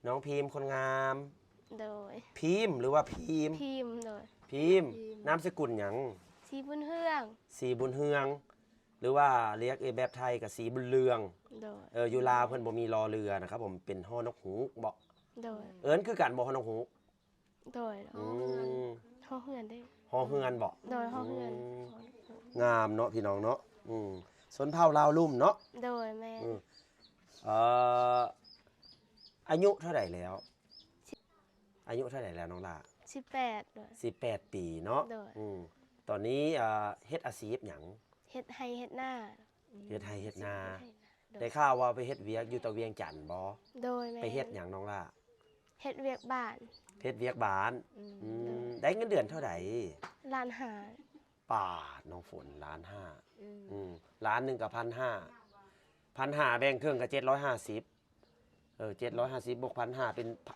น้องพิมพ์คนงาม โดย พิมพ์หรือว่าพิมพ์ พิมพ์โดย พิมพ์นามสกุลหยัง สีบุญเฮือง สีบุญเฮือง หรือว่าเรียกแบบไทยกับสีบุญเรือง โดย อยู่ลาวเพิ่นบ่มีรอเรือนะครับผมเป็นฮอนกฮูกบ่ โดย เอิ้นคือกันบ่ฮอนกฮูก โดย อืม ห้องเฮือนได้ ฮอเฮือนบ่ โดยห้องเฮือน งามเนาะพี่น้องเนาะสนเผ่าลาวลุ่มเนาะ โดยแม่ เอ่ออายุเท่าไหร่แล้ว อายุเท่าไหร่แล้วน้องล่ะ 18โดย 18 ปีเนาะ โดย ตอนนี้เฮ็ดอาชีพหยัง เฮ็ดให้เฮ็ดหน้า เฮ็ดไร่เฮ็ดนา โด ได้ ย ข่าวว่าไปเฮ็ดเวียกอยู่ตะเวียงจันทน์บ่ โดยแม่ ไปเฮ็ดหยังน้องล่ะ เฮ็ดเวียกบ้าน เฮ็ดเวียกบ้านได้เงินเดือนเท่าไหร่ ร้านหา ป่าน้องฝน1,500,000ล้านหนึ่งกับ1,500,000แบ่งครึ่งกับ750 750บวก1,500เป็น